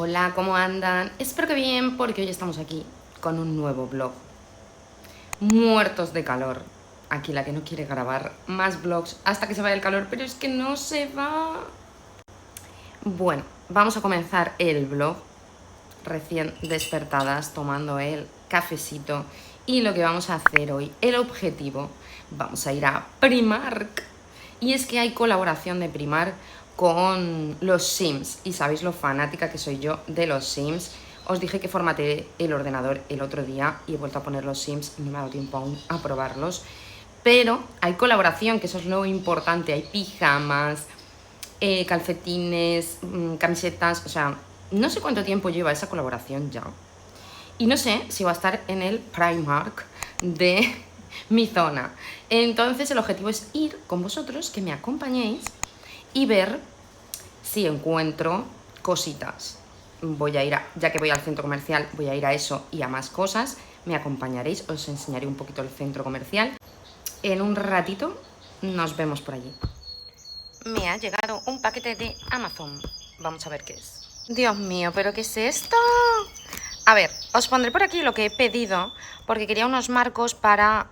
Hola, ¿cómo andan? Espero que bien, porque hoy estamos aquí con un nuevo vlog. Muertos de calor. Aquí la que no quiere grabar más vlogs hasta que se vaya el calor, pero es que no se va. Bueno, vamos a comenzar el vlog recién despertadas, tomando el cafecito. Y lo que vamos a hacer hoy, el objetivo, vamos a ir a Primark. Y es que hay colaboración de Primark con los Sims. Y sabéis lo fanática que soy yo de los Sims. Os dije que formateé el ordenador el otro día y he vuelto a poner los Sims y no me ha dado tiempo aún a probarlos. Pero hay colaboración, que eso es lo importante. Hay pijamas, calcetines, camisetas, o sea, no sé cuánto tiempo lleva esa colaboración ya. Y no sé si va a estar en el Primark de mi zona. Entonces el objetivo es ir con vosotros, que me acompañéis y ver si encuentro cositas. Voy a ir ya que voy al centro comercial, voy a ir a eso y a más cosas. Me acompañaréis, os enseñaré un poquito el centro comercial. En un ratito nos vemos por allí. Me ha llegado un paquete de Amazon. Vamos a ver qué es. Dios mío, ¿pero qué es esto? A ver, os pondré por aquí lo que he pedido porque quería unos marcos para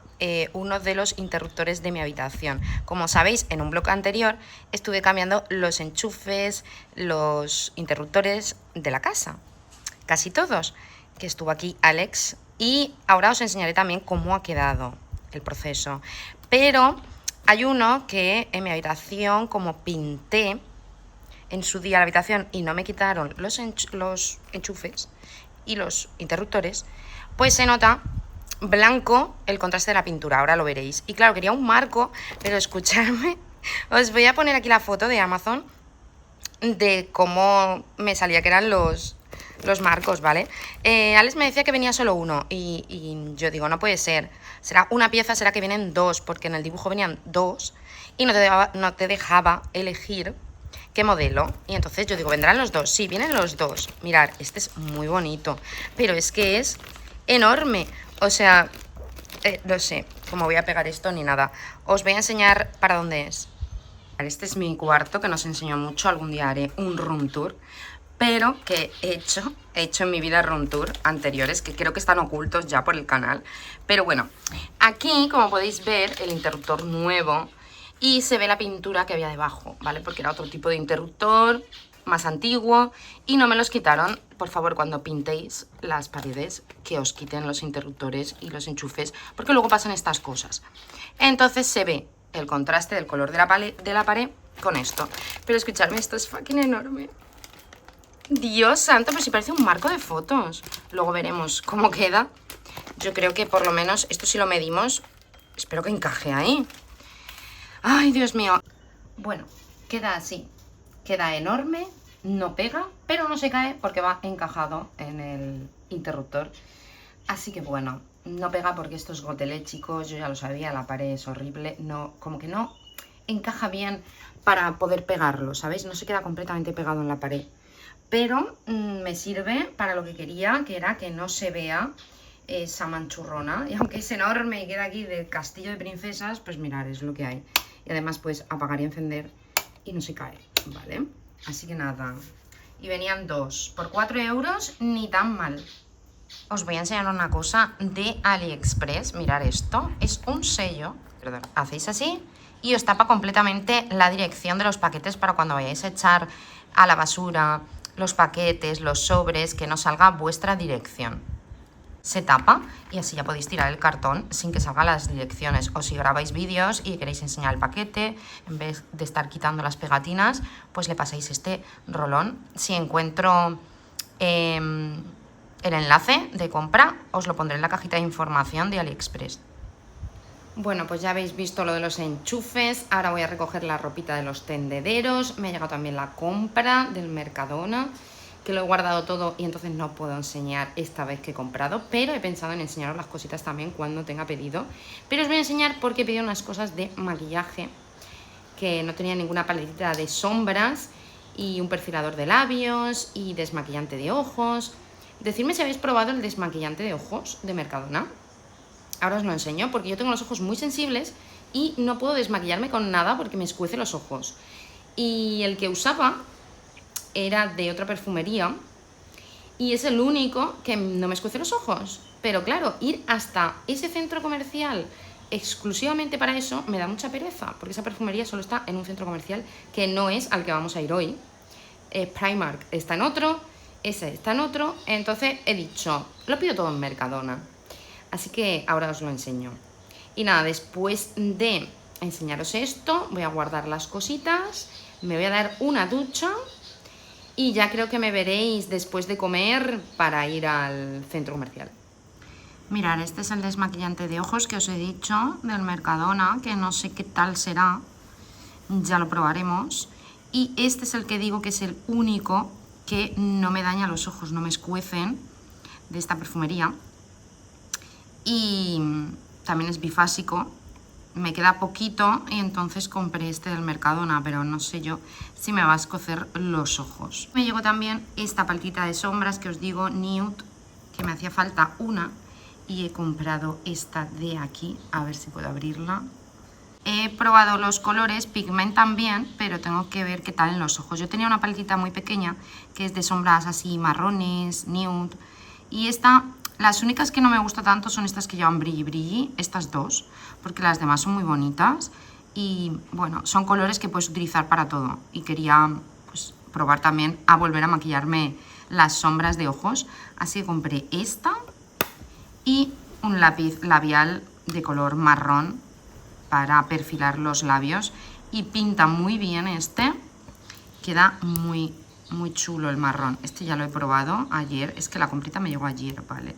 uno de los interruptores de mi habitación. Como sabéis, en un blog anterior estuve cambiando los enchufes, los interruptores de la casa. Casi todos, que estuvo aquí Alex. Y ahora os enseñaré también cómo ha quedado el proceso. Pero hay uno que en mi habitación, como pinté en su día la habitación y no me quitaron los enchufes y los interruptores, pues se nota blanco el contraste de la pintura, ahora lo veréis. Y claro, quería un marco, pero escuchadme, os voy a poner aquí la foto de Amazon de cómo me salía que eran los marcos, ¿vale? Alex me decía que venía solo uno y yo digo, no puede ser, será una pieza, será que vienen dos, porque en el dibujo venían dos y no te dejaba elegir qué modelo. Y entonces yo digo, ¿vendrán los dos? Sí, vienen los dos. Mirad, este es muy bonito, pero es que es enorme. O sea, no sé cómo voy a pegar esto ni nada. Os voy a enseñar para dónde es. Este es mi cuarto, que no os enseño mucho. Algún día haré un room tour, pero que he hecho en mi vida room tour anteriores, que creo que están ocultos ya por el canal. Pero bueno, aquí, como podéis ver, el interruptor nuevo. Y se ve la pintura que había debajo, ¿vale? Porque era otro tipo de interruptor, más antiguo, y no me los quitaron. Por favor, cuando pintéis las paredes, que os quiten los interruptores y los enchufes, porque luego pasan estas cosas. Entonces se ve el contraste del color de la pared con esto. Pero escuchadme, esto es fucking enorme. Dios santo, pero si parece un marco de fotos. Luego veremos cómo queda. Yo creo que por lo menos esto, si lo medimos, espero que encaje ahí. Ay, Dios mío. Bueno, queda así. Queda enorme, no pega, pero no se cae porque va encajado en el interruptor. Así que bueno, no pega porque esto es gotelé, chicos. Yo ya lo sabía, la pared es horrible. No, como que no encaja bien para poder pegarlo, ¿sabéis? No se queda completamente pegado en la pared. Pero me sirve para lo que quería, que era que no se vea esa manchurrona. Y aunque es enorme y queda aquí del castillo de princesas, pues mirad, es lo que hay. Y además pues apagar y encender y no se cae, ¿vale? Así que nada. Y venían dos. Por 4 euros, ni tan mal. Os voy a enseñar una cosa de AliExpress. Mirad esto. Es un sello. Perdón. Hacéis así y os tapa completamente la dirección de los paquetes para cuando vayáis a echar a la basura los paquetes, los sobres, que no salga vuestra dirección. Se tapa y así ya podéis tirar el cartón sin que salgan las direcciones. O si grabáis vídeos y queréis enseñar el paquete, en vez de estar quitando las pegatinas, pues le pasáis este rolón. Si encuentro el enlace de compra, os lo pondré en la cajita de información de AliExpress. Bueno, pues ya habéis visto lo de los enchufes. Ahora voy a recoger la ropita de los tendederos. Me ha llegado también la compra del Mercadona, que lo he guardado todo y entonces no puedo enseñar esta vez que he comprado, pero he pensado en enseñaros las cositas también cuando tenga pedido. Pero os voy a enseñar porque he pedido unas cosas de maquillaje, que no tenía ninguna paletita de sombras y un perfilador de labios y desmaquillante de ojos. Decidme si habéis probado el desmaquillante de ojos de Mercadona. Ahora os lo enseño porque yo tengo los ojos muy sensibles y no puedo desmaquillarme con nada porque me escuece los ojos. Y el que usaba era de otra perfumería y es el único que no me escuece los ojos. Pero claro, ir hasta ese centro comercial exclusivamente para eso me da mucha pereza, porque esa perfumería solo está en un centro comercial que no es al que vamos a ir hoy. Primark está en otro, ese está en otro, entonces he dicho, lo pido todo en Mercadona. Así que ahora os lo enseño. Y nada, después de enseñaros esto, voy a guardar las cositas, me voy a dar una ducha y ya creo que me veréis después de comer para ir al centro comercial. Mirad, este es el desmaquillante de ojos que os he dicho del Mercadona, que no sé qué tal será, ya lo probaremos. Y este es el que digo que es el único que no me daña los ojos, no me escuecen, de esta perfumería. Y también es bifásico, me queda poquito y entonces compré este del Mercadona, pero no sé yo si me va a escocer los ojos. Me llegó también esta paletita de sombras que os digo, Nude, que me hacía falta una. Y he comprado esta de aquí, a ver si puedo abrirla. He probado los colores, pigmentan bien, pero tengo que ver qué tal en los ojos. Yo tenía una paletita muy pequeña, que es de sombras así marrones, nude. Y esta, las únicas que no me gusta tanto son estas que llevan brilli brilli, estas dos, porque las demás son muy bonitas. Y bueno, son colores que puedes utilizar para todo. Y quería pues probar también a volver a maquillarme las sombras de ojos. Así que compré esta. Y un lápiz labial de color marrón para perfilar los labios. Y pinta muy bien este. Queda muy chulo el marrón. Este ya lo he probado ayer. Es que la comprita me llegó ayer, ¿vale?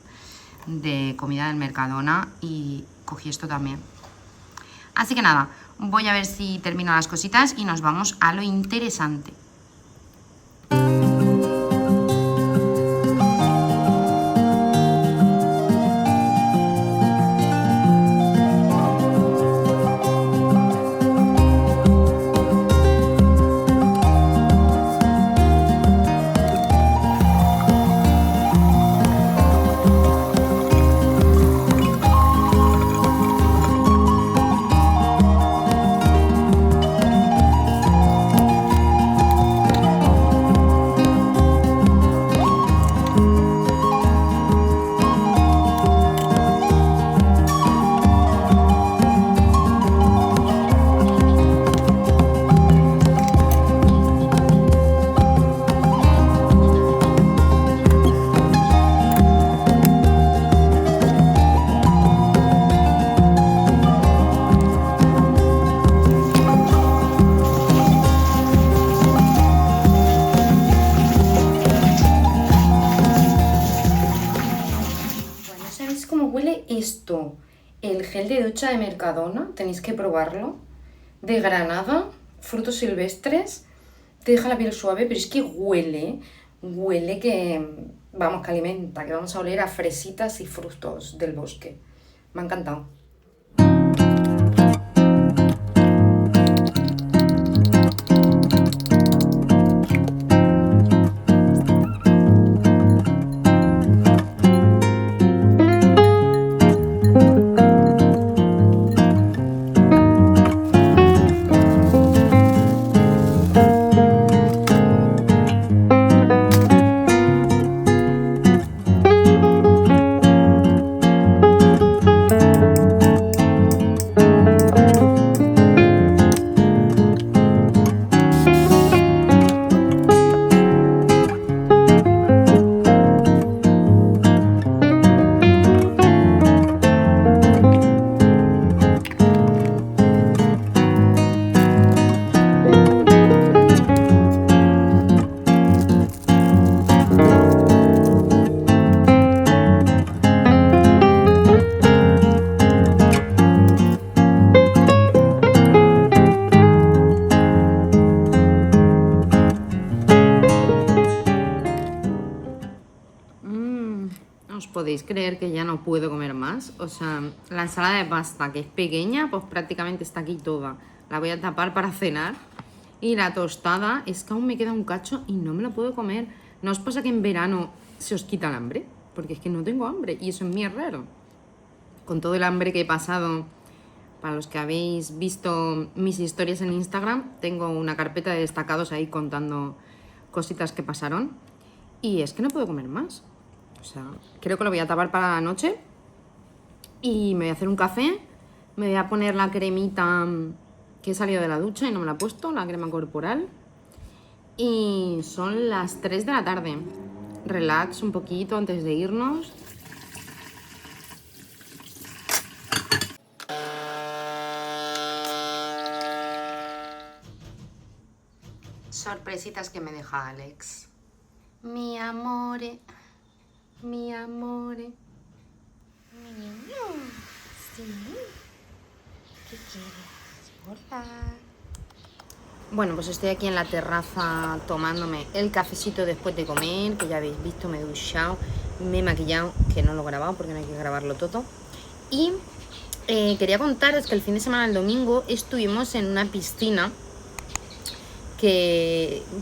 De comida del Mercadona. Y cogí esto también. Así que nada, voy a ver si termino las cositas y nos vamos a lo interesante. Esto, el gel de ducha de Mercadona, tenéis que probarlo, de granada, frutos silvestres, te deja la piel suave, pero es que huele que, vamos, que alimenta, que vamos a oler a fresitas y frutos del bosque. Me ha encantado. ¿Os podéis creer que ya no puedo comer más? O sea, la ensalada de pasta, que es pequeña, pues prácticamente está aquí toda. La voy a tapar para cenar. Y la tostada, es que aún me queda un cacho y no me la puedo comer. ¿No os pasa que en verano se os quita el hambre? Porque es que no tengo hambre y eso en mí es raro. Con todo el hambre que he pasado, para los que habéis visto mis historias en Instagram, tengo una carpeta de destacados ahí contando cositas que pasaron. y es que no puedo comer más. O sea, creo que lo voy a tapar para la noche y me voy a hacer un café, me voy a poner la cremita que he salido de la ducha y no me la he puesto, la crema corporal. Y son las 3 de la tarde. Relax un poquito antes de irnos. Sorpresitas que me deja Alex. Mi amore, mi amore. Sí. ¿Qué quieres? Hola. Bueno, pues estoy aquí en la terraza tomándome el cafecito después de comer, que ya habéis visto, me he duchado, me he maquillado, que no lo he grabado porque no hay que grabarlo todo. Y quería contaros que el fin de semana, el domingo, estuvimos en una piscina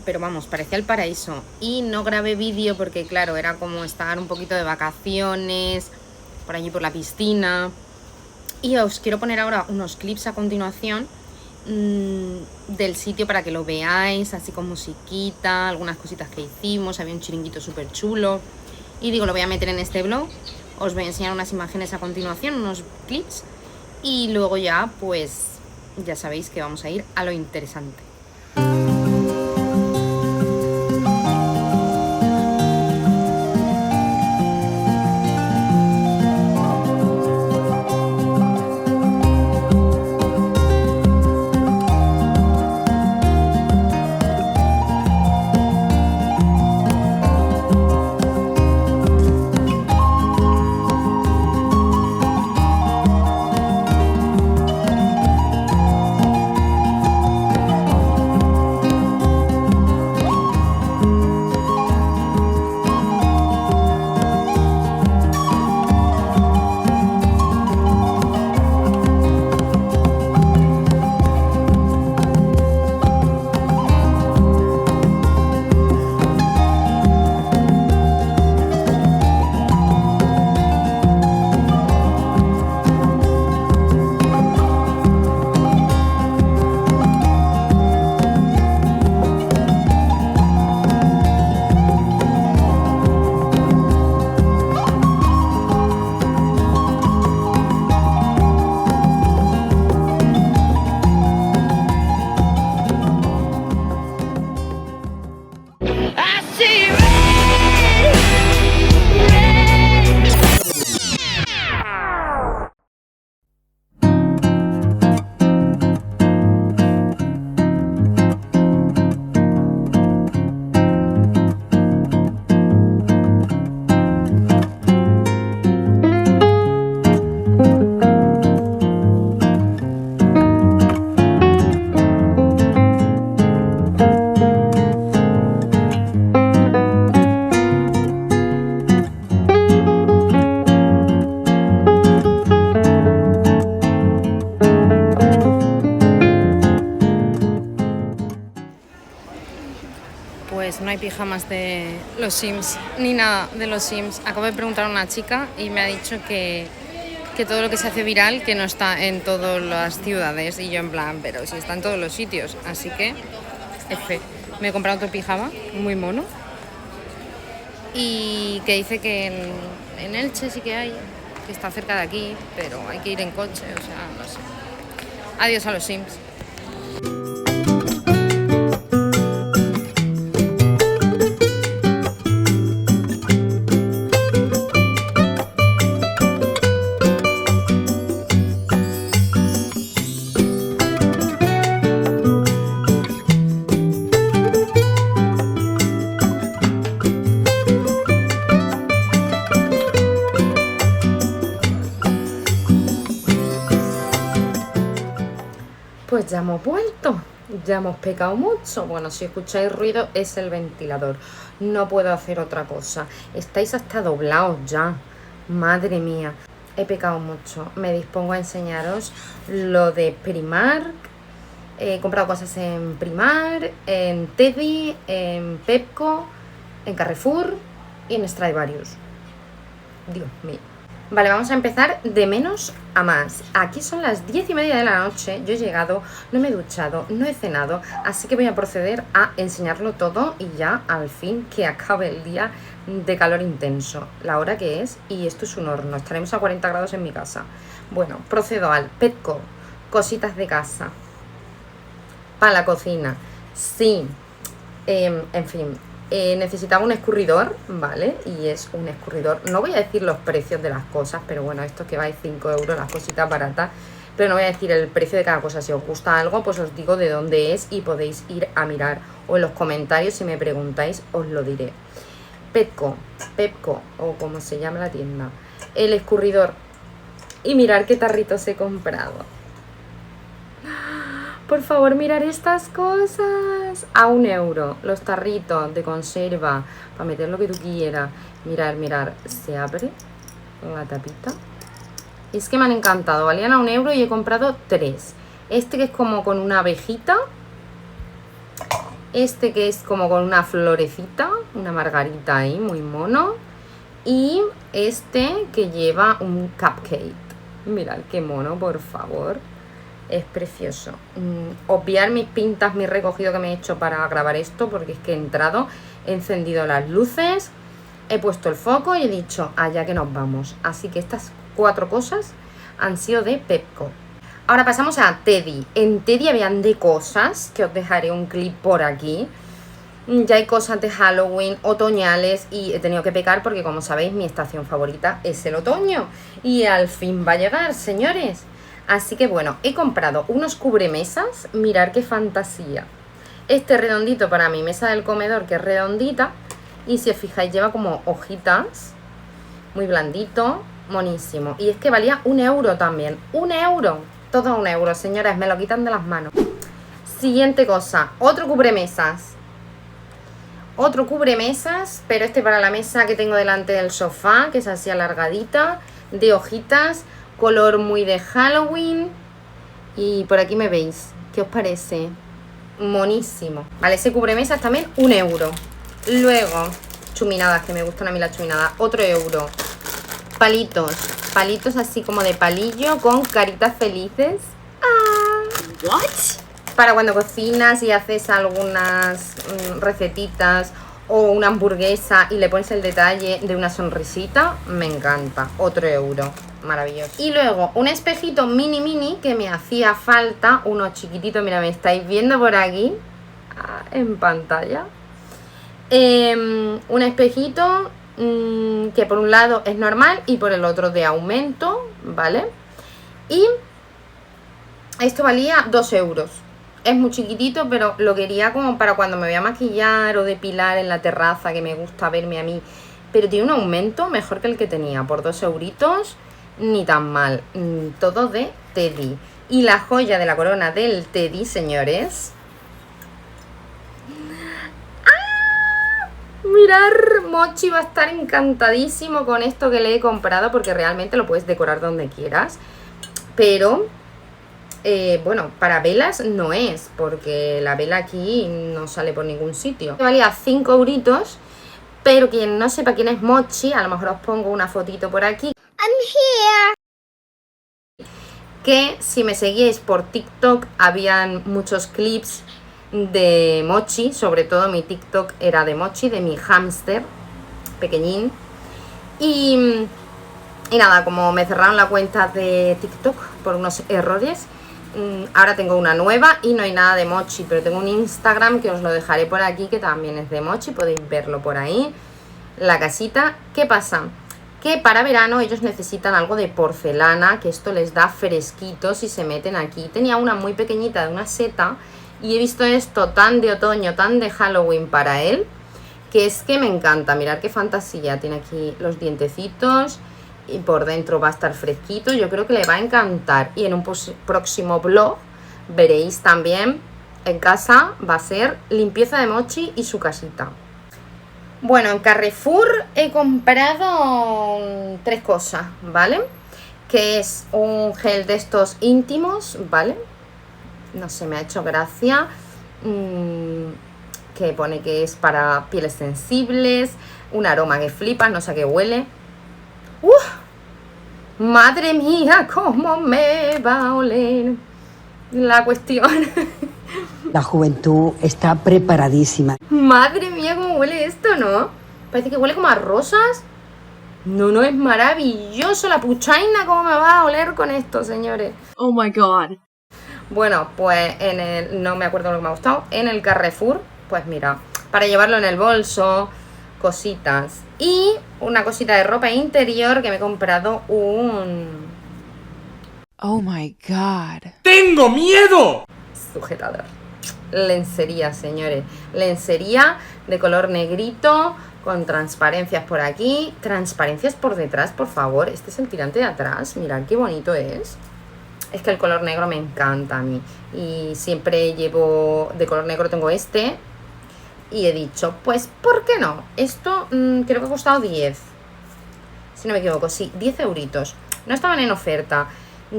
pero vamos, parecía el paraíso. Y no grabé vídeo porque, claro, era como estar un poquito de vacaciones por allí por la piscina. Y os quiero poner ahora unos clips a continuación del sitio para que lo veáis, así con musiquita, algunas cositas que hicimos, había un chiringuito súper chulo. Y digo, lo voy a meter en este blog, os voy a enseñar unas imágenes a continuación, unos clips. Y luego ya, pues, ya sabéis que vamos a ir a lo interesante. Pues no hay pijamas de los Sims, ni nada de los Sims. Acabo de preguntar a una chica y me ha dicho que todo lo que se hace viral, que no está en todas las ciudades. Y yo en plan, pero sí está en todos los sitios. Así que, F. Me he comprado otro pijama, muy mono. Y que dice que en Elche sí que hay, que está cerca de aquí, pero hay que ir en coche, o sea, no sé. Adiós a los Sims. Pues ya hemos vuelto, ya hemos pecado mucho. Bueno, si escucháis ruido es el ventilador, no puedo hacer otra cosa. Estáis hasta doblados ya, madre mía. He pecado mucho, me dispongo a enseñaros lo de Primark. He comprado cosas en Primark, en Teddy, en Pepco, en Carrefour y en Stradivarius. Dios mío. Vale, vamos a empezar de menos a más. Aquí son las 10:30 de la noche, yo he llegado, no me he duchado, no he cenado, así que voy a proceder a enseñarlo todo y ya al fin que acabe el día de calor intenso. La hora que es, y esto es un horno, estaremos a 40 grados en mi casa. Bueno, procedo al Petco, cositas de casa, para la cocina, sí, en fin. Necesitaba un escurridor, ¿vale? Y es un escurridor, no voy a decir los precios de las cosas, pero bueno, esto que vais 5 euros, las cositas baratas, pero no voy a decir el precio de cada cosa. Si os gusta algo, pues os digo de dónde es y podéis ir a mirar, o en los comentarios si me preguntáis os lo diré. Pepco, o como se llama la tienda, el escurridor. Y mirar qué tarritos he comprado. Por favor, mirar estas cosas. A 1 euro. Los tarritos de conserva. Para meter lo que tú quieras. Mirar. Se abre la tapita. Es que me han encantado. Valían a 1 euro y he comprado 3. Este que es como con una abejita. Este que es como con una florecita. Una margarita ahí, muy mono. Y este que lleva un cupcake. Mirad qué mono, por favor. Es precioso. Obviar mis pintas, mi recogido que me he hecho para grabar esto, porque es que he entrado, he encendido las luces, he puesto el foco y he dicho, allá que nos vamos. Así que estas 4 cosas han sido de Pepco. Ahora pasamos a Teddy. En Teddy habían de cosas, que os dejaré un clip por aquí. Ya hay cosas de Halloween, otoñales, y he tenido que pecar porque, como sabéis, mi estación favorita es el otoño. Y al fin va a llegar, señores. Así que bueno, he comprado unos cubremesas. Mirad qué fantasía. Este redondito para mi mesa del comedor, que es redondita. Y si os fijáis, lleva como hojitas. Muy blandito, monísimo. Y es que valía 1 euro también. 1 euro. Todo 1 euro, señoras, me lo quitan de las manos. Siguiente cosa, otro cubremesas. Otro cubremesas, pero este para la mesa que tengo delante del sofá, que es así alargadita, de hojitas, color muy de Halloween. Y por aquí me veis, ¿qué os parece? Monísimo. Vale, ese cubremesas también 1 euro. Luego, chuminadas, que me gustan a mí las chuminadas, otro euro. Palitos así como de palillo con caritas felices. ¿What? Para cuando cocinas y haces algunas recetitas o una hamburguesa y le pones el detalle de una sonrisita, me encanta. Otro euro, maravilloso. Y luego un espejito mini que me hacía falta, uno chiquitito, mira, me estáis viendo por aquí en pantalla. Un espejito que por un lado es normal y por el otro de aumento, ¿vale? Y esto valía 2 euros. Es muy chiquitito, pero lo quería como para cuando me voy a maquillar o depilar en la terraza, que me gusta verme a mí. Pero tiene un aumento mejor que el que tenía. Por 2 euritos, ni tan mal. Todo de Teddy. Y la joya de la corona del Teddy, señores. ¡Ah! Mirar, Mochi va a estar encantadísimo con esto que le he comprado, porque realmente lo puedes decorar donde quieras. Pero... bueno, para velas no es, porque la vela aquí no sale por ningún sitio. Valía 5 euritos, pero quien no sepa quién es Mochi, a lo mejor os pongo una fotito por aquí. I'm here. Que si me seguíais por TikTok, habían muchos clips de Mochi, sobre todo mi TikTok era de Mochi, de mi hámster pequeñín. Y nada, como me cerraron la cuenta de TikTok por unos errores, ahora tengo una nueva y no hay nada de Mochi, pero tengo un Instagram que os lo dejaré por aquí, que también es de Mochi, podéis verlo por ahí, la casita. ¿Qué pasa? Que para verano ellos necesitan algo de porcelana, que esto les da fresquito si se meten aquí. Tenía una muy pequeñita de una seta y he visto esto tan de otoño, tan de Halloween para él, que es que me encanta. Mirad qué fantasía, tiene aquí los dientecitos y por dentro va a estar fresquito. Yo creo que le va a encantar. Y en un próximo vlog veréis también en casa, va a ser limpieza de Mochi y su casita. Bueno, en Carrefour he comprado 3 cosas, ¿vale? Que es un gel de estos íntimos, ¿vale? No sé, me ha hecho gracia. Que pone que es para pieles sensibles, un aroma que flipas, no sé a qué huele. Madre mía, cómo me va a oler la cuestión. La juventud está preparadísima. Madre mía, cómo huele esto, ¿no? Parece que huele como a rosas. No, no, es maravilloso. La puchaina, cómo me va a oler con esto, señores. Oh my god. Bueno, pues no me acuerdo lo que me ha gustado. En el Carrefour, pues mira, para llevarlo en el bolso, cositas. Y una cosita de ropa interior que me he comprado un Oh my god. ¡Tengo miedo! sujetador. Lencería, señores. Lencería de color negrito, con transparencias por aquí, transparencias por detrás, por favor. Este es el tirante de atrás. Mirad qué bonito es. Es que el color negro me encanta a mí. Y siempre llevo de color negro, tengo este. Y he dicho, pues, ¿por qué no? Esto creo que ha costado 10. Si no me equivoco, sí, 10 euritos. No estaban en oferta.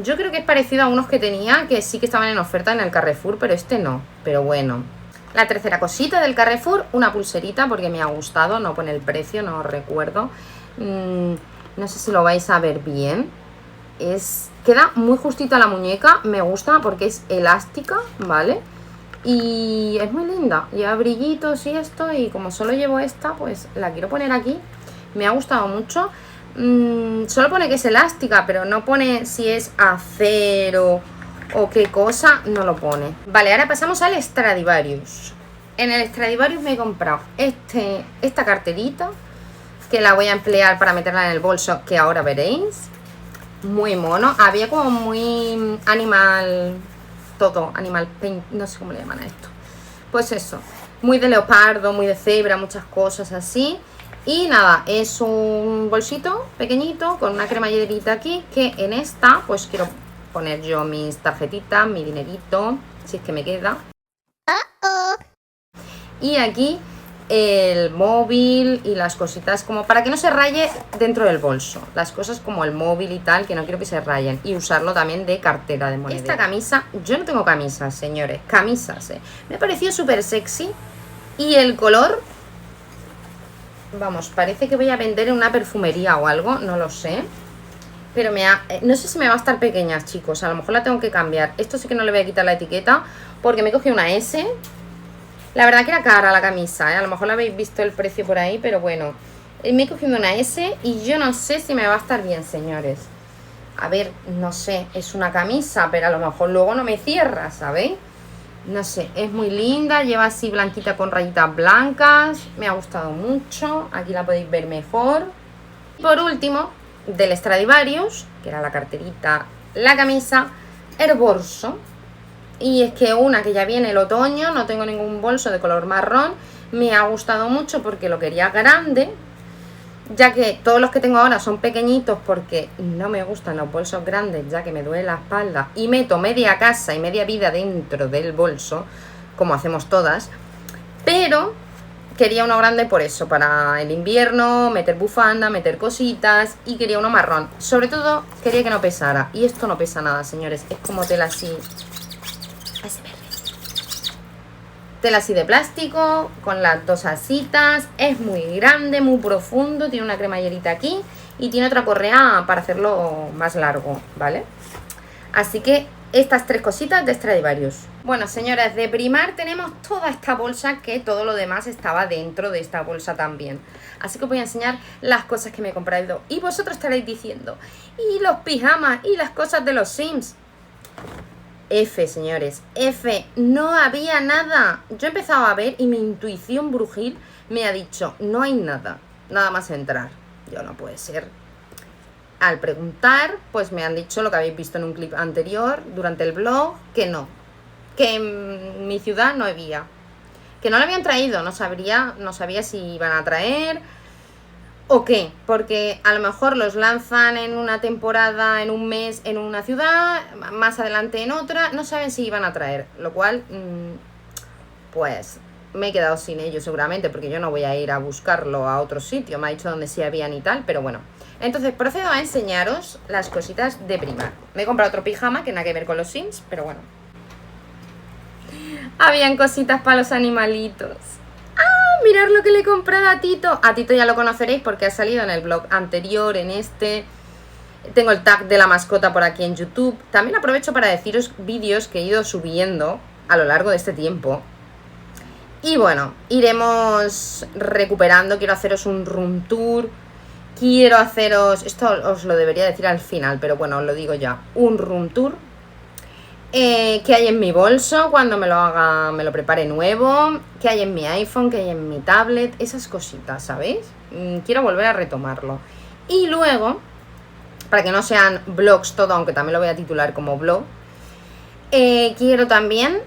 Yo creo que es parecido a unos que tenía, que sí que estaban en oferta en el Carrefour, pero este no. Pero bueno. La tercera cosita del Carrefour, una pulserita, porque me ha gustado. No pone el precio, no recuerdo. No sé si lo vais a ver bien. Queda muy justita la muñeca. Me gusta porque es elástica, ¿vale? Y es muy linda. Lleva brillitos y esto. Y como solo llevo esta, pues la quiero poner aquí. Me ha gustado mucho. Solo pone que es elástica, pero no pone si es acero o qué cosa, no lo pone. Vale, ahora pasamos al Stradivarius. En el Stradivarius me he comprado esta carterita, que la voy a emplear para meterla en el bolso, que ahora veréis. Muy mono. Había como muy animal paint, no sé cómo le llaman a esto. Pues eso, muy de leopardo, muy de cebra, muchas cosas así. Y nada, es un bolsito pequeñito con una cremallerita aquí, que en esta pues quiero poner yo mis tarjetitas, mi dinerito, si es que me queda. Y aquí el móvil y las cositas como para que no se raye dentro del bolso. Las cosas como el móvil y tal, que no quiero que se rayen. Y usarlo también de cartera de monedero. Esta camisa, yo no tengo camisas, señores, camisas, me ha parecido súper sexy. Y el color... Vamos, parece que voy a vender en una perfumería o algo, no lo sé. Pero no sé si me va a estar pequeña, chicos. A lo mejor la tengo que cambiar. Esto sí que no le voy a quitar la etiqueta, porque me he cogido una S. La verdad que era cara la camisa, ¿eh? A lo mejor la habéis visto el precio por ahí, pero bueno. Me he cogido una S y yo no sé si me va a estar bien, señores. A ver, no sé, es una camisa, pero a lo mejor luego no me cierra, ¿sabéis? No sé, es muy linda, lleva así blanquita con rayitas blancas, me ha gustado mucho, aquí la podéis ver mejor. Y por último, del Stradivarius, que era la carterita, la camisa, el bolso. Y es que una que ya viene el otoño, no tengo ningún bolso de color marrón, me ha gustado mucho porque lo quería grande, ya que todos los que tengo ahora son pequeñitos porque no me gustan los bolsos grandes, ya que me duele la espalda y meto media casa y media vida dentro del bolso, como hacemos todas. Pero quería uno grande por eso, para el invierno, meter bufanda, meter cositas, y quería uno marrón. Sobre todo quería que no pesara, y esto no pesa nada, señores, es como tela así... Tela así de plástico, con las dos asitas, es muy grande, muy profundo, tiene una cremallerita aquí y tiene otra correa para hacerlo más largo, ¿vale? Así que estas tres cositas de Stradivarius. Bueno, señoras, de Primark tenemos toda esta bolsa, que todo lo demás estaba dentro de esta bolsa también. Así que os voy a enseñar las cosas que me he comprado. Y vosotros estaréis diciendo, ¿y los pijamas y las cosas de los Sims? F, señores, F, no había nada. Yo he empezado a ver y mi intuición brujil me ha dicho, no hay nada, nada más entrar. Yo, no puede ser. Al preguntar, pues me han dicho lo que habéis visto en un clip anterior, durante el blog, que no, que en mi ciudad no había, que no lo habían traído, no sabía si iban a traer o qué, porque a lo mejor los lanzan en una temporada, en un mes en una ciudad, más adelante en otra, no saben si iban a traer, lo cual pues me he quedado sin ello seguramente, porque yo no voy a ir a buscarlo a otro sitio, me ha dicho donde sí habían y tal, pero bueno. Entonces procedo a enseñaros las cositas de Primark. Me he comprado otro pijama que nada que ver con los Sims, pero bueno. Habían cositas para los animalitos. Mirad lo que le he comprado a Tito. A Tito ya lo conoceréis porque ha salido en el blog anterior, en este. Tengo el tag de la mascota por aquí en YouTube. También aprovecho para deciros vídeos que he ido subiendo a lo largo de este tiempo. Y bueno, iremos recuperando. Quiero haceros un room tour. Quiero haceros... Esto os lo debería decir al final, pero bueno, os lo digo ya. Un room tour. ¿Qué hay en mi bolso cuando me lo haga, me lo prepare nuevo? ¿Qué hay en mi iPhone? ¿Qué hay en mi tablet? Esas cositas, ¿sabéis? Quiero volver a retomarlo. Y luego, para que no sean vlogs todo, aunque también lo voy a titular como vlog, quiero también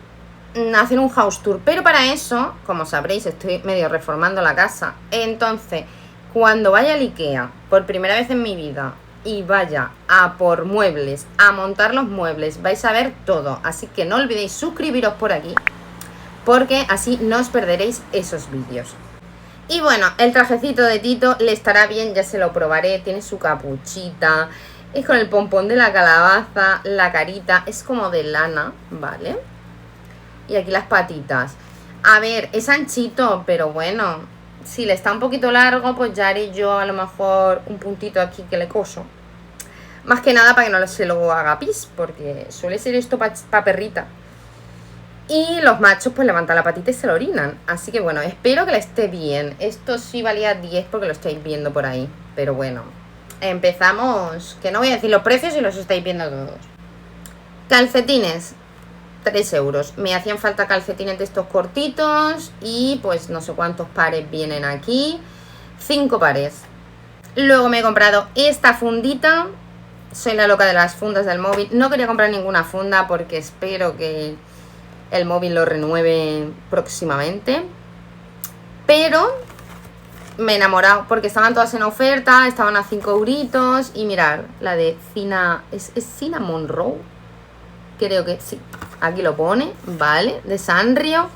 hacer un house tour. Pero para eso, como sabréis, estoy medio reformando la casa. Entonces, cuando vaya al IKEA, por primera vez en mi vida, y vaya a por muebles, a montar los muebles, vais a ver todo. Así que no olvidéis suscribiros por aquí, porque así no os perderéis esos vídeos. Y bueno, el trajecito de Tito le estará bien, ya se lo probaré. Tiene su capuchita, es con el pompón de la calabaza, la carita es como de lana, ¿vale? Y aquí las patitas. A ver, es anchito, pero bueno, si le está un poquito largo, pues ya haré yo a lo mejor un puntito aquí que le coso. Más que nada para que no se lo haga pis, porque suele ser esto para perrita. Y los machos pues levantan la patita y se lo orinan. Así que bueno, espero que le esté bien. Esto sí valía 10 porque lo estáis viendo por ahí. Pero bueno, empezamos. Que no voy a decir los precios y los estáis viendo todos. Calcetines, 3 euros. Me hacían falta calcetines de estos cortitos. Y pues no sé cuántos pares vienen aquí. 5 pares. Luego me he comprado esta fundita. Soy la loca de las fundas del móvil. No quería comprar ninguna funda porque espero que el móvil lo renueve próximamente. Pero me he enamorado porque estaban todas en oferta. Estaban a 5 euritos. Y mirad, la de Cina... ¿Es Cinnamon Roll? Creo que sí. Aquí lo pone, ¿vale? De Sanrio.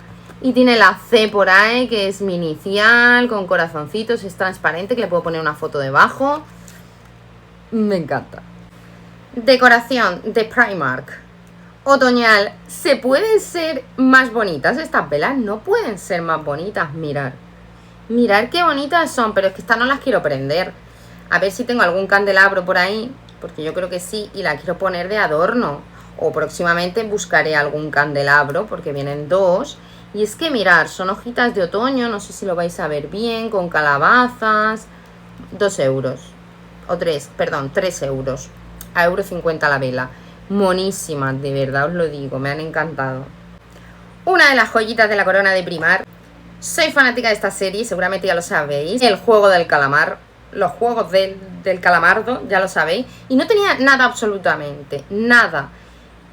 Y tiene la C por ahí, que es mi inicial, con corazoncitos. Es transparente, que le puedo poner una foto debajo. Me encanta. Decoración de Primark. Otoñal. ¿Se pueden ser más bonitas estas velas? No pueden ser más bonitas, mirad. Mirad qué bonitas son, pero es que estas no las quiero prender. A ver si tengo algún candelabro por ahí, porque yo creo que sí, y la quiero poner de adorno. O próximamente buscaré algún candelabro, porque vienen 2. Y es que mirad, son hojitas de otoño, no sé si lo vais a ver bien, con calabazas. 2 euros. O 3, perdón, 3 euros. A €1,50 la vela. Monísimas, de verdad os lo digo, me han encantado. Una de las joyitas de la corona de Primark. Soy fanática de esta serie, seguramente ya lo sabéis. El juego del calamar. Los juegos del calamardo, ya lo sabéis. Y no tenía nada, absolutamente, nada.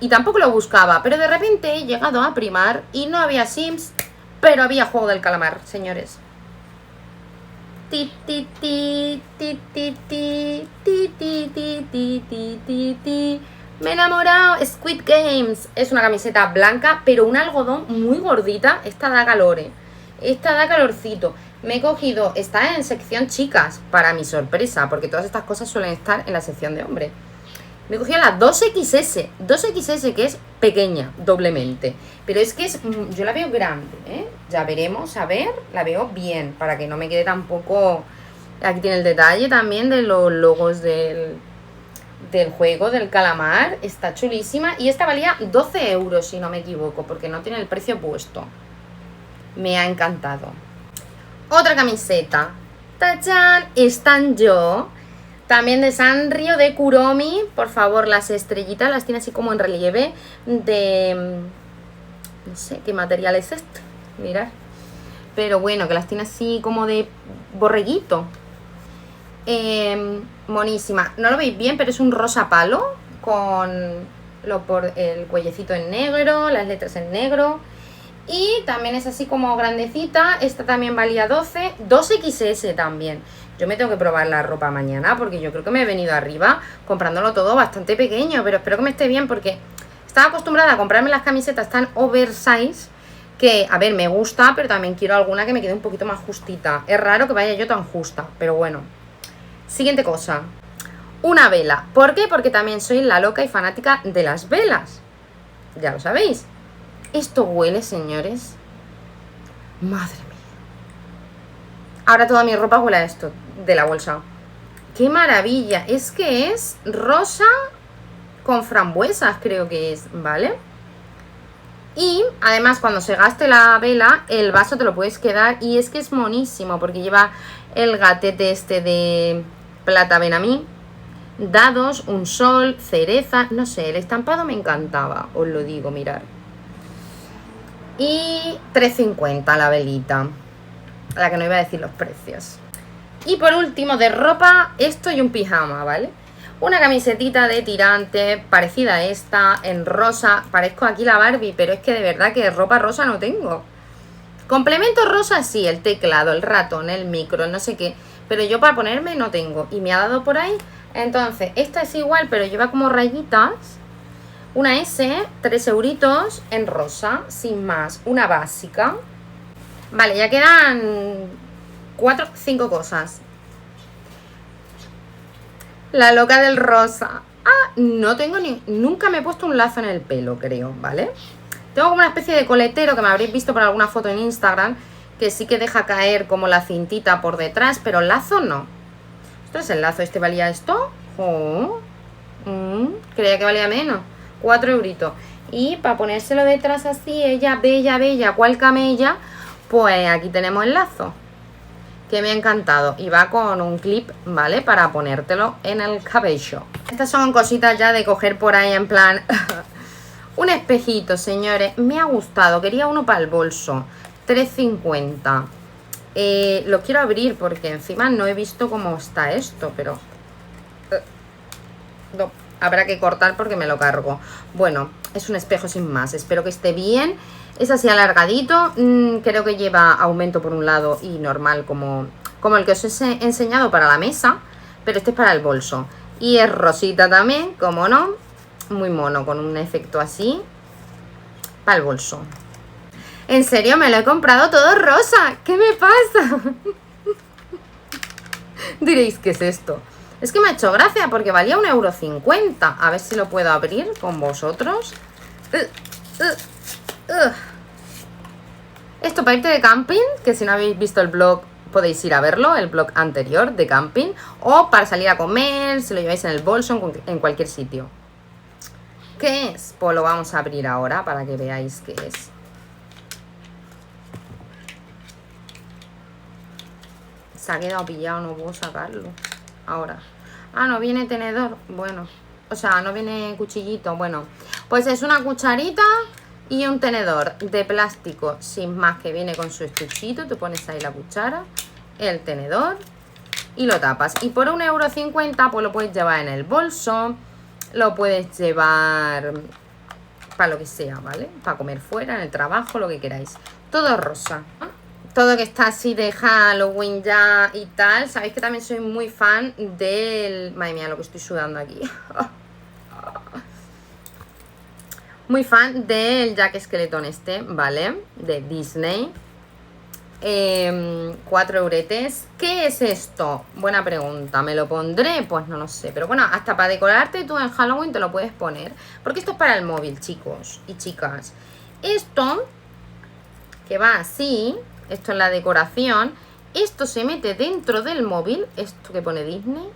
Y tampoco lo buscaba, pero de repente he llegado a Primark y no había Sims, pero había juego del calamar, señores. Ti ti ti ti ti ti ti ti ti ti ti ti ti. Me he enamorado. Squid Games. Es una camiseta blanca, pero un algodón muy gordita. Esta da calor, esta da calorcito. Me he cogido, está en sección chicas, para mi sorpresa, porque todas estas cosas suelen estar en la sección de hombres. Me he cogido la 2XS, 2XS, que es pequeña, doblemente. Pero es que es, yo la veo grande, ¿eh? Ya veremos, a ver, la veo bien, para que no me quede tampoco... Aquí tiene el detalle también de los logos del juego, del calamar. Está chulísima. Y esta valía 12 euros, si no me equivoco, porque no tiene el precio puesto. Me ha encantado. Otra camiseta. ¡Tachán! Están yo... También de Sanrio, de Kuromi. Por favor, las estrellitas las tiene así como en relieve. De... No sé qué material es este. Mirad. Pero bueno, que las tiene así como de borreguito. Monísima. No lo veis bien, pero es un rosa palo. Con el cuellecito en negro, las letras en negro. Y también es así como grandecita. Esta también valía 12. 2XS también. Yo me tengo que probar la ropa mañana porque yo creo que me he venido arriba comprándolo todo bastante pequeño. Pero espero que me esté bien porque estaba acostumbrada a comprarme las camisetas tan oversize que, a ver, me gusta, pero también quiero alguna que me quede un poquito más justita. Es raro que vaya yo tan justa, pero bueno. Siguiente cosa. Una vela. ¿Por qué? Porque también soy la loca y fanática de las velas. Ya lo sabéis. Esto huele, señores. Madre mía. Ahora toda mi ropa huele a esto de la bolsa. ¡Qué maravilla! Es que es rosa con frambuesas, creo que es, ¿vale? Y además cuando se gaste la vela, el vaso te lo puedes quedar. Y es que es monísimo porque lleva el gatete este de plata benamí, dados, un sol, cereza, no sé, el estampado me encantaba, os lo digo, mirar. Y 3,50 la velita, a la que no iba a decir los precios. Y por último, de ropa, esto y un pijama, ¿vale? Una camisetita de tirante, parecida a esta, en rosa. Parezco aquí la Barbie, pero es que de verdad que ropa rosa no tengo. Complemento rosa sí, el teclado, el ratón, el micro, no sé qué. Pero yo para ponerme no tengo. Y me ha dado por ahí. Entonces, esta es igual, pero lleva como rayitas. Una S, 3 euritos, en rosa, sin más. Una básica. Vale, ya quedan 4, 5 cosas. La loca del rosa. Ah, no tengo ni... Nunca me he puesto un lazo en el pelo, creo, ¿vale? Tengo como una especie de coletero que me habréis visto por alguna foto en Instagram, que sí que deja caer como la cintita por detrás, pero lazo no. Esto es el lazo. ¿Este valía esto? Oh, creía que valía menos. 4 euritos. Y para ponérselo detrás así, ella, bella, bella, cual camella, pues aquí tenemos el lazo, que me ha encantado. Y va con un clip, ¿vale? Para ponértelo en el cabello. Estas son cositas ya de coger por ahí en plan... Un espejito, señores. Me ha gustado. Quería uno para el bolso. 3,50. Lo quiero abrir porque encima no he visto cómo está esto, pero... no, habrá que cortar porque me lo cargo. Bueno, es un espejo sin más. Espero que esté bien. Es así alargadito. Creo que lleva aumento por un lado y normal como el que os he enseñado para la mesa. Pero este es para el bolso. Y es rosita también, como no. Muy mono, con un efecto así. Para el bolso. En serio, me lo he comprado todo rosa. ¿Qué me pasa? Diréis, ¿qué es esto? Es que me ha hecho gracia porque valía 1,50 €. A ver si lo puedo abrir con vosotros. Esto para irte de camping, que si no habéis visto el blog podéis ir a verlo, el blog anterior de camping. O para salir a comer, si lo lleváis en el bolso, en cualquier sitio. ¿Qué es? Pues lo vamos a abrir ahora para que veáis qué es. Se ha quedado pillado, no puedo sacarlo. Ahora. Ah, no viene tenedor. Bueno. O sea, no viene cuchillito. Bueno. Pues es una cucharita y un tenedor de plástico sin más, que viene con su estuchito. Tú pones ahí la cuchara, el tenedor y lo tapas. Y por 1,50 € pues lo puedes llevar en el bolso. Lo puedes llevar para lo que sea, ¿vale? Para comer fuera, en el trabajo, lo que queráis. Todo rosa. Todo que está así de Halloween ya y tal. Sabéis que también soy muy fan del... Madre mía, lo que estoy sudando aquí. Muy fan del Jack Skeleton este, ¿vale? De Disney. 4 euretes. ¿Qué es esto? Buena pregunta. ¿Me lo pondré? Pues no lo sé. Pero bueno, hasta para decorarte tú en Halloween te lo puedes poner. Porque esto es para el móvil, chicos y chicas. Esto, que va así, esto es la decoración. Esto se mete dentro del móvil. Esto que pone Disney.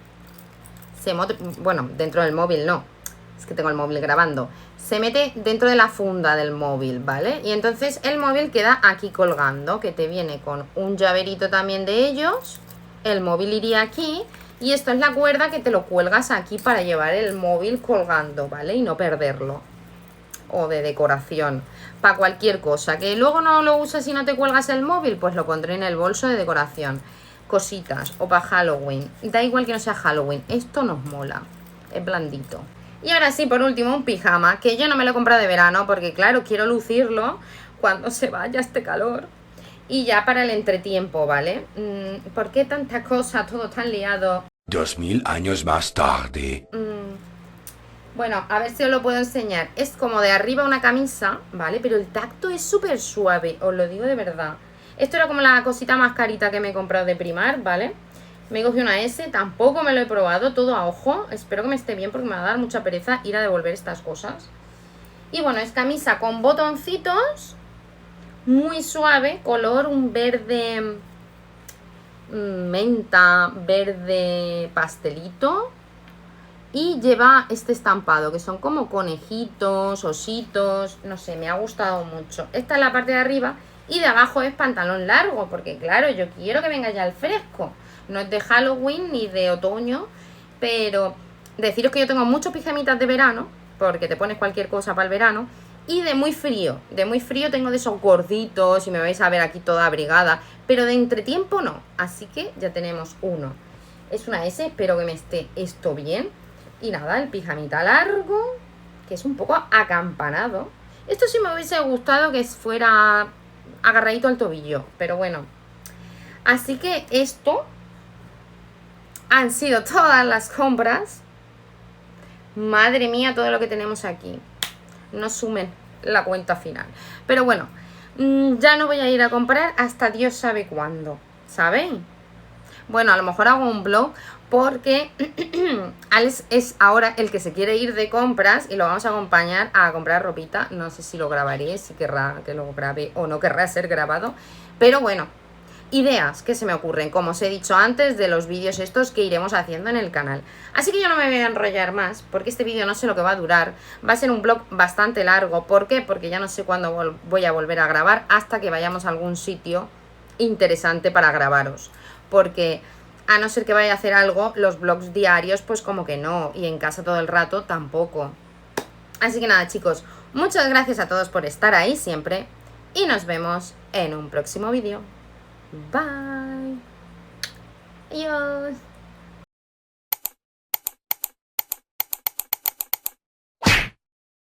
Bueno, dentro del móvil no. Es que tengo el móvil grabando. Se mete dentro de la funda del móvil, ¿vale? Y entonces el móvil queda aquí colgando, que te viene con un llaverito también de ellos. El móvil iría aquí. Y esto es la cuerda que te lo cuelgas aquí para llevar el móvil colgando, ¿vale? Y no perderlo. O de decoración. Para cualquier cosa. Que luego no lo usas y no te cuelgas el móvil, pues lo pondré en el bolso de decoración. Cositas. O para Halloween. Da igual que no sea Halloween. Esto nos mola. Es blandito. Y ahora sí, por último, un pijama, que yo no me lo he comprado de verano porque, claro, quiero lucirlo cuando se vaya este calor. Y ya para el entretiempo, ¿vale? ¿Por qué tanta cosa? Todo tan liado. 2000 años más tarde. Bueno, a ver si os lo puedo enseñar. Es como de arriba una camisa, ¿vale? Pero el tacto es súper suave, os lo digo de verdad. Esto era como la cosita más carita que me he comprado de Primark, ¿vale? Me cogí una S, tampoco me lo he probado, todo a ojo. Espero que me esté bien porque me va a dar mucha pereza ir a devolver estas cosas. Y bueno, es camisa con botoncitos, muy suave, color un verde menta verde pastelito. Y lleva este estampado, que son como conejitos, ositos, no sé, me ha gustado mucho. Esta es la parte de arriba y de abajo es pantalón largo, porque claro, yo quiero que venga ya el fresco. No es de Halloween ni de otoño, pero deciros que yo tengo muchos pijamitas de verano, porque te pones cualquier cosa para el verano. Y de muy frío tengo de esos gorditos y me vais a ver aquí toda abrigada, pero de entretiempo no. Así que ya tenemos uno. Es una S, espero que me esté esto bien. Y nada, el pijamita largo, que es un poco acampanado. Esto sí me hubiese gustado que fuera agarradito al tobillo, pero bueno. Así que esto han sido todas las compras. Madre mía, todo lo que tenemos aquí. No sumen la cuenta final. Pero bueno, ya no voy a ir a comprar hasta Dios sabe cuándo, ¿sabéis? Bueno, a lo mejor hago un vlog porque Alex es ahora el que se quiere ir de compras y lo vamos a acompañar a comprar ropita. No sé si lo grabaré, si querrá que lo grabe o no querrá ser grabado. Pero bueno, ideas que se me ocurren, como os he dicho antes, de los vídeos estos que iremos haciendo en el canal. Así que yo no me voy a enrollar más, porque este vídeo no sé lo que va a durar. Va a ser un vlog bastante largo. ¿Por qué? Porque ya no sé cuándo voy a volver a grabar hasta que vayamos a algún sitio interesante para grabaros. Porque a no ser que vaya a hacer algo, los vlogs diarios pues como que no, y en casa todo el rato tampoco. Así que nada, chicos, muchas gracias a todos por estar ahí siempre y nos vemos en un próximo vídeo. Bye. Adiós.